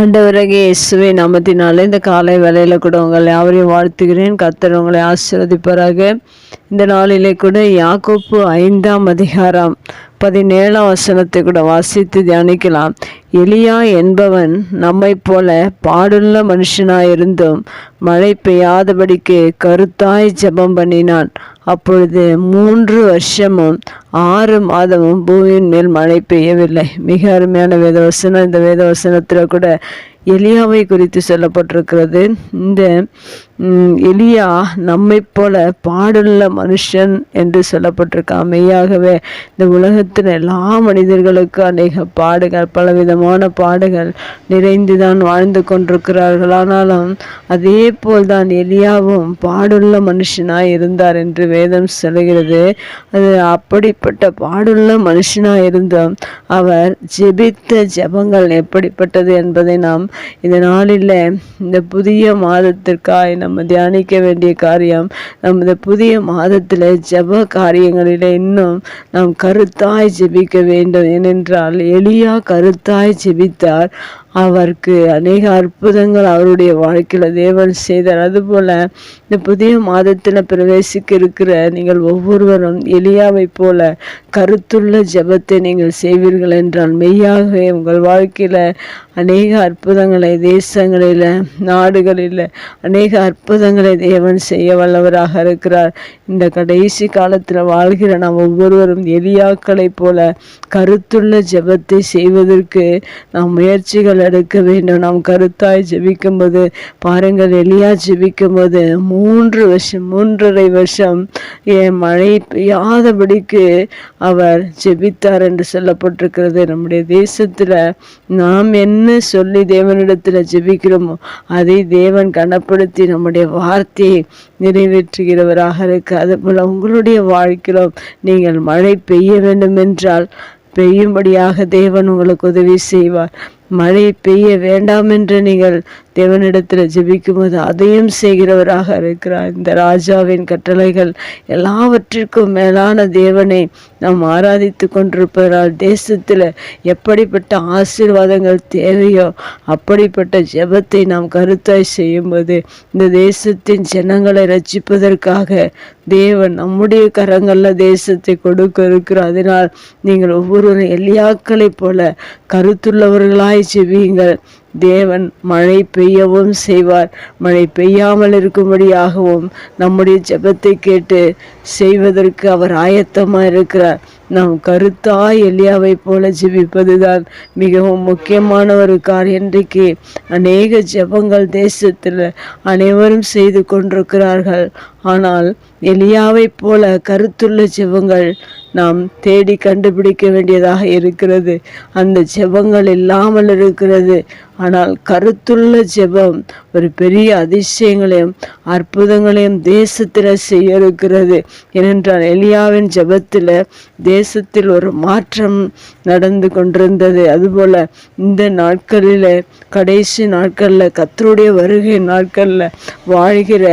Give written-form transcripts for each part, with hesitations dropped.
ஆண்டவராகிய இயேசுவை நாமத்தினாலே இந்த காலை வேளையில கூட உங்களை யாவரையும் வாழ்த்துகிறேன். கர்த்தர் உங்களை ஆசீர்வதிப்பாராக. இந்த நாளிலே கூட யாக்கோப்பு 5ஆம் அதிகாரம் 17ஆம் வசனத்தை கூட வாசித்து தியானிக்கலாம். எலியா என்பவன் நம்மை போல பாடுள்ள மனுஷனாயிருந்தும் மழை பெய்யாதபடிக்கு கருத்தாய் ஜெபம் பண்ணினான். அப்பொழுது 3 வருஷமும் 6 மாதமும் பூமியின் மேல் மழை பெய்யவில்லை. மிக அருமையான வேதவசனம். இந்த வேதவசனத்தில் கூட எலியாவை குறித்து சொல்லப்பட்டிருக்கிறது. இந்த எலியா நம்மை போல பாடுள்ள மனுஷன் என்று சொல்லப்பட்டிருக்கான். மெய்யாகவே இந்த உலகத்தில் எல்லா மனிதர்களுக்கும் அநேக பாடுகள், பலவிதமான பாடுகள் நிறைந்துதான் வாழ்ந்து கொண்டிருக்கிறார்கள். ஆனாலும் அதே போல்தான் எலியாவும் பாடுள்ள மனுஷனாய் இருந்தார் என்று வேதம் சொல்கிறது. அது அப்படிப்பட்ட பாடுள்ள மனுஷனாய் இருந்தும் அவர் ஜெபித்த ஜெபங்கள் எப்படிப்பட்டது என்பதை நாம் இந்த நாளில் இந்த புதிய மாதத்திற்காய் நம்ம தியானிக்க வேண்டிய காரியம். இந்த புதிய மாதத்தில் ஜெப காரியங்களில் இன்னும் நாம் கருத்தாய் ஜெபிக்க வேண்டும். ஏனென்றால் எலியா கருத்தாய் ஜெபித்தார். அவருக்கு அநேக அற்புதங்கள் அவருடைய வாழ்க்கையில் தேவன் செய்தார். அதுபோல் இந்த புதிய மாதத்தில் பிரவேசிக்க இருக்கிற நீங்கள் ஒவ்வொருவரும் எலியாவை போல கருத்துள்ள ஜெபத்தை நீங்கள் செய்வீர்கள் என்றால் மெய்யாகவே உங்கள் வாழ்க்கையில் அநேக அற்புதங்களை, தேசங்களில், நாடுகளில் அநேக அற்புதங்களை தேவன் செய்ய வல்லவராக இருக்கிறார். இந்த கடைசி காலத்தில் வாழ்கிற நாம் ஒவ்வொருவரும் எலியாக்களை போல கருத்துள்ள ஜெபத்தை செய்வதற்கு நாம் முயற்சிகள் எடுக்க வேண்டும். நாம் கருத்தாய் ஜெபிக்கும் போது பாருங்கள், எலியா ஜெபிக்கும் போது 3.5 வருஷம் மழை பெய்யாதபடிக்கு அவர் ஜெபித்தார் என்று சொல்லப்பட்டிருக்கிறது. நம்முடைய தேசத்தில் நாம் என்ன சொல்லி தேவனிடத்தில் ஜெபிக்கிறோமோ அதை தேவன் கனப்படுத்தி நம்முடைய வார்த்தையை நிறைவேற்றுகிறவராக இருக்கு. அதுபோல் உங்களுடைய வாழ்க்கையிலும் நீங்கள் மழை பெய்ய வேண்டும் என்றால் பெய்யும்படியாக தேவன் உங்களுக்கு உதவி செய்வார். மழை பெய்ய வேண்டாம் என்று நீங்கள் தேவனிடத்தில் ஜெபிக்கும் போது அதையும் செய்கிறவராக இருக்கிறார். இந்த ராஜாவின் கட்டளைகள் எல்லாவற்றிற்கும் மேலான தேவனை நாம் ஆராதித்து கொண்டிருப்பதால் தேசத்தில் எப்படிப்பட்ட ஆசீர்வாதங்கள் தேவையோ அப்படிப்பட்ட ஜெபத்தை நாம் கருத்தாய் செய்யும்போது இந்த தேசத்தின் ஜனங்களை ரட்சிப்பதற்காக தேவன் நம்முடைய கரங்களில் தேசத்தை கொடுக்க இருக்கிறார். அதனால் நீங்கள் ஒவ்வொருவரும் எலியாக்களை போல கருத்துள்ளவர்களாய் ஜெபியுங்கள். தேவன் மழை பெய்யவும் செய்வார். மழை பெய்யாமல் இருக்கும்படியாகவும் நம்முடைய ஜெபத்தை கேட்டு செய்வதற்கு அவர் ஆயத்தமாக இருக்கிறார். நாம் கருத்தாய் எலியாவை போல ஜெபிப்பதுதான் மிகவும் முக்கியமான ஒரு காரியம். இன்றைக்கு அநேக ஜெபங்கள் தேசத்தில் அனைவரும் செய்து கொண்டிருக்கிறார்கள். ஆனால் எலியாவை போல கருத்துள்ள ஜெபங்கள் நாம் தேடி கண்டுபிடிக்க வேண்டியதாக இருக்கிறது. அந்த ஜெபங்கள் இல்லாமல் இருக்கிறது. ஆனால் கருத்துள்ள ஜெபம் ஒரு பெரிய அதிசயங்களையும் அற்புதங்களையும் தேசத்தில் செய்ய இருக்கிறது. ஏனென்றால் எலியாவின் ஜெபத்தில் தேசத்தில் ஒரு மாற்றம் நடந்து கொண்டிருந்தது. அதுபோல் இந்த நாட்களில், கடைசி நாட்களில், கர்த்தருடைய வருகை நாட்களில் வாழ்கிற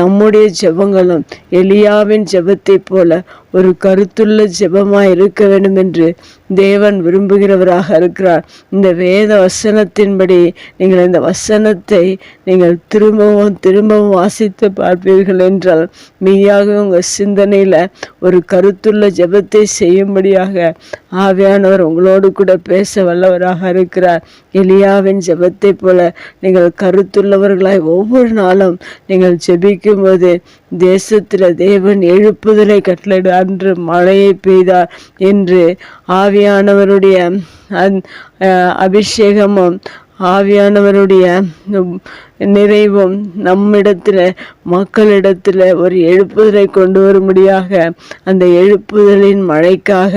நம்முடைய ஜெபங்களும் எலியாவின் ஜெபத்தை போல ஒரு கருத்துள்ள ஜெபமாய் இருக்க வேண்டும் என்று தேவன் விரும்புகிறவராக இருக்கிறார். இந்த வேத வசனத்தின்படி நீங்கள் இந்த வசனத்தை நீங்கள் திரும்பவும் வாசித்து பார்ப்பீர்கள் என்றால் மெய்யாக உங்கள் சிந்தனையில் ஒரு கருத்துள்ள ஜெபத்தை செய்யும்படியாக ஆவியானவர் உங்களோடு கூட பேச வல்லவராக இருக்கிறார். எலியாவின் ஜெபத்தை போல நீங்கள் கருத்துள்ளவர்களாய் ஒவ்வொரு நாளும் நீங்கள் ஜெபிக்கும் போது தேசத்தில் தேவன் எழுப்புதலை கட்டளையிட அன்று மழையை பெய்தார் என்று ஆவியானவருடைய அபிஷேகமும் ஆவியானவருடைய நிறைவும் நம்மிடத்தில், மக்களிடத்தில் ஒரு எழுப்புதலை கொண்டு வரும்படியாக அந்த எழுப்புதலின் மழைக்காக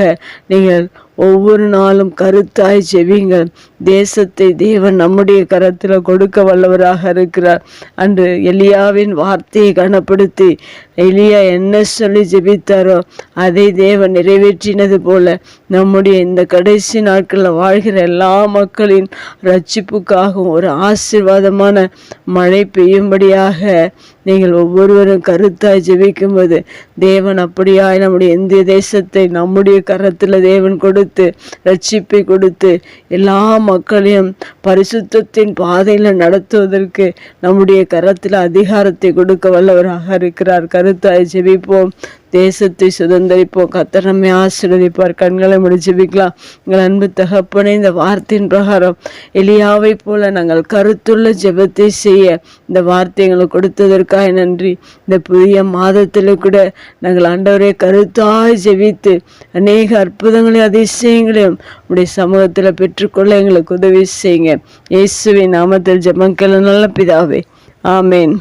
நீங்கள் ஒவ்வொரு நாளும் கருத்தாய் ஜெபிங்கள். தேசத்தை தேவன் நம்முடைய கரத்தில் கொடுக்க வல்லவராக இருக்கிறார். அன்று எலியாவின் வார்த்தையை கனப்படுத்தி எலியா என்ன சொல்லி ஜெபித்தாரோ அதை தேவன் நிறைவேற்றினது போல நம்முடைய இந்த கடைசி நாட்களில் வாழ்கிற எல்லா மக்களின் ரட்சிப்புக்காகவும் ஒரு ஆசீர்வாதமான மழை பெய்யும்படியாக நீங்கள் ஒவ்வொருவரும் கருத்தாய் ஜெபிக்கும்போது தேவன் அப்படியாய் நம்முடைய இந்திய தேசத்தை நம்முடைய கரத்தில் தேவன் கொடுத்து கொடுத்து ரட்சிப்பை கொடுத்து எல்லா மக்களையும் பரிசுத்தத்தின் பாதையில் நடத்துவதற்கு நம்முடைய கரத்தில் அதிகாரத்தை கொடுக்க வல்லவராக இருக்கிறார். கருத்தாய் ஜெபிப்போம். தேசத்தை சுதந்திரிப்போம். கர்த்தர் நம்மை ஆசீர்வதிப்பார். கண்களை மூடி ஜெபிக்கலாம். எங்கள் அன்பு தகப்பனே, இந்த வார்த்தையின் பிரகாரம் எலியாவை போல நாங்கள் கருத்துள்ள ஜெபத்தை செய்ய இந்த வார்த்தை எங்களுக்கு கொடுத்ததற்காக நன்றி. இந்த புதிய மாதத்தில் கூட நாங்கள் ஆண்டவரே கருத்தாய் ஜெபித்து அநேக அற்புதங்களையும் அதிசயங்களையும் உடைய சமூகத்தில் பெற்றுக்கொள்ள எங்களுக்கு உதவி செய்யுங்க. இயேசுவின் நாமத்தில் ஜெபம் கேளு நல்ல பிதாவே, ஆமேன்.